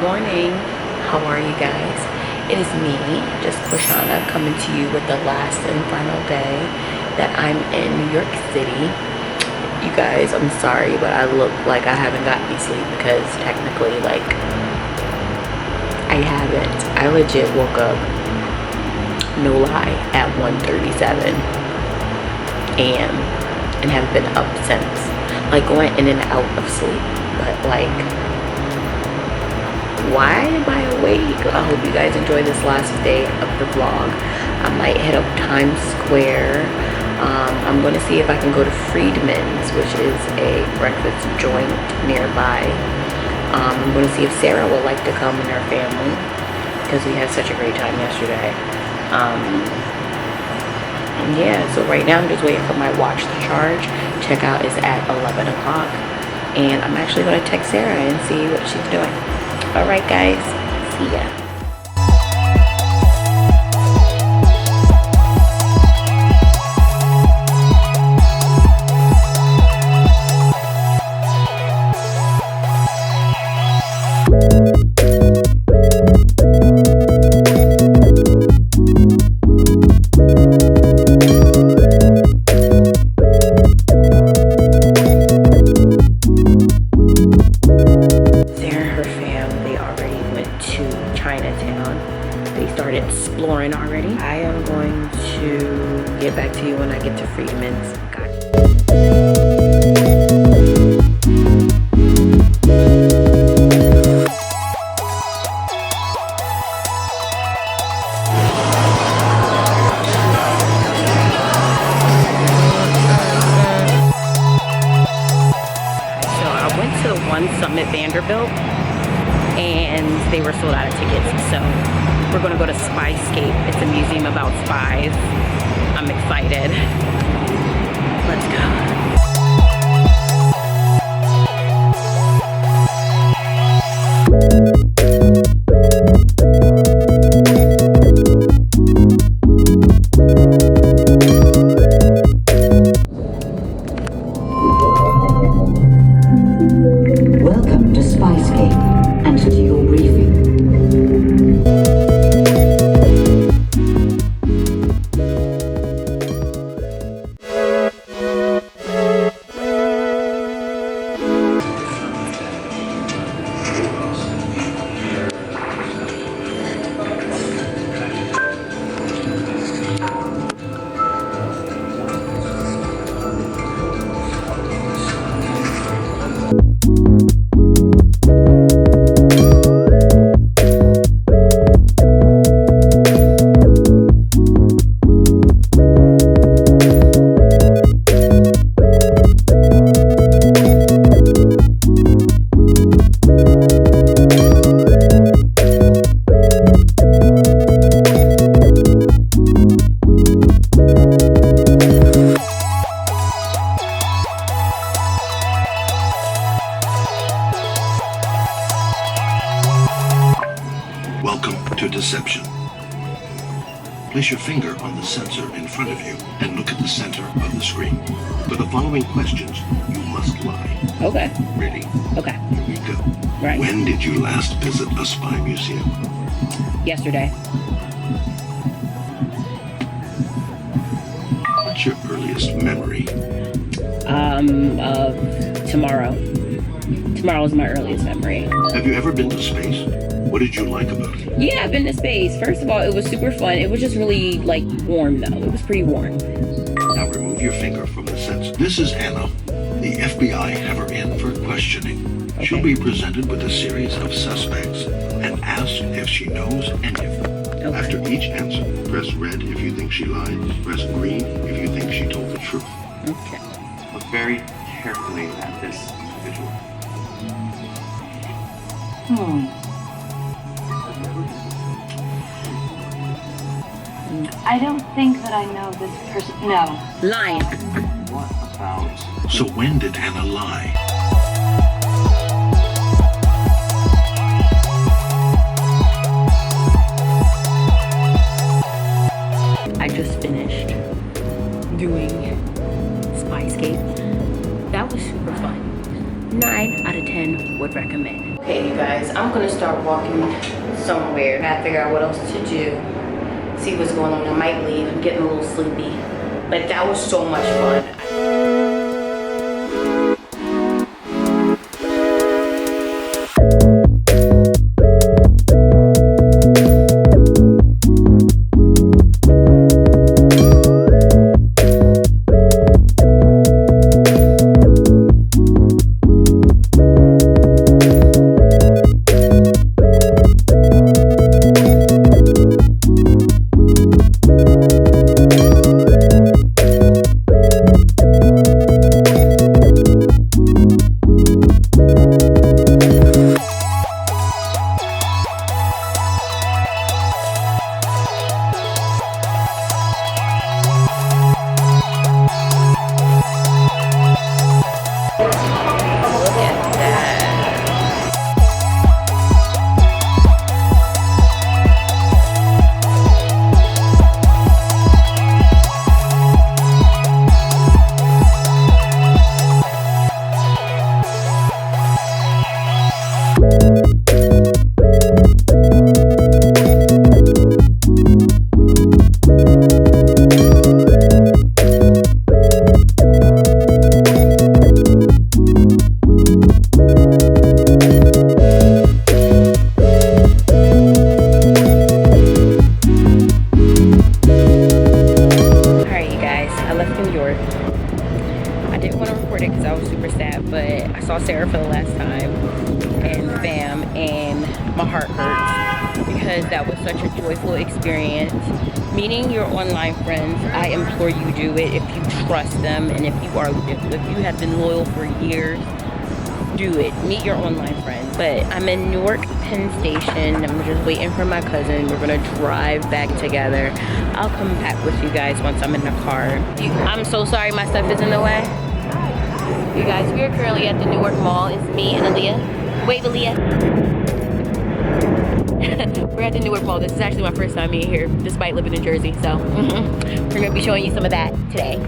morning. How are you guys? It is me, just Qwishana, coming to you with the last and final day that I'm in New York City. You guys, I'm sorry, but I look like I haven't gotten any sleep because technically, like, I haven't. I legit woke up, no lie, at 1:37 a.m. and have been up since. Like, going in and out of sleep, but like, why am I awake? I hope you guys enjoy this last day of the vlog. I might hit up Times Square. I'm going to see if I can go to Friedman's, which is a breakfast joint nearby. I'm going to see if Sarah would like to come and her family, because we had such a great time yesterday. And yeah, so right now I'm just waiting for my watch to charge. Checkout is at 11 o'clock. And I'm actually going to text Sarah and see what she's doing. Alright guys, see ya. Exploring already. I am going to get back to you when I get to Friedman's. So I went to the One Summit Vanderbilt and they were sold out of tickets. So we're gonna go to Spyscape. It's a museum about spies. I'm excited. Let's go. Welcome to Spyscape and to your briefing. Welcome to Deception. Place your finger on the sensor in front of you and look at the center of the screen. For the following questions, you must lie. Okay. Ready? Okay. Here we go. Right. When did you last visit a spy museum? Yesterday. What's your earliest memory? Of tomorrow. Tomorrow is my earliest memory. Have you ever been to space? What did you like about it? Yeah, I've been to space. First of all, it was super fun. It was just really, like, warm, though. It was pretty warm. Now remove your finger from the sensor. This is Anna. The FBI have her in for questioning. Okay. She'll be presented with a series of suspects and asked if she knows any of them. Okay. After each answer, press red if you think she lied, press green if you think she told the truth. Okay. Look very carefully at this individual. I don't think that I know this person. No. Lying. What about... So when did Anna lie? I just finished doing Spyscape. That was super fun. 9 out of 10 would recommend. Hey you guys, I'm gonna start walking somewhere. I gotta figure out what else to do. See what's going on. I might leave. I'm getting a little sleepy. But that was so much fun. That was such a joyful experience. Meeting your online friends, I implore you do it if you trust them and if you have been loyal for years. Do it. Meet your online friends. But I'm in Newark Penn Station. I'm just waiting for my cousin. We're gonna drive back together. I'll come back with you guys once I'm in the car. I'm so sorry my stuff is in the way. You guys, we are currently at the Newark Mall. It's me and Aaliyah. Wave, Aaliyah. We're at the Newark Mall. This is actually my first time being here, despite living in Jersey. So we're gonna be showing you some of that today.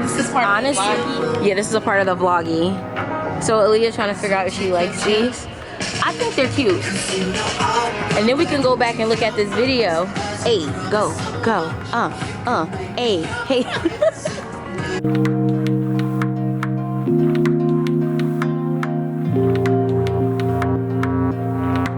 This is part of the vloggy. Yeah, this is a part of the vloggy. So Aaliyah's trying to figure out if she likes these. I think they're cute. And then we can go back and look at this video. Hey, go, hey, hey.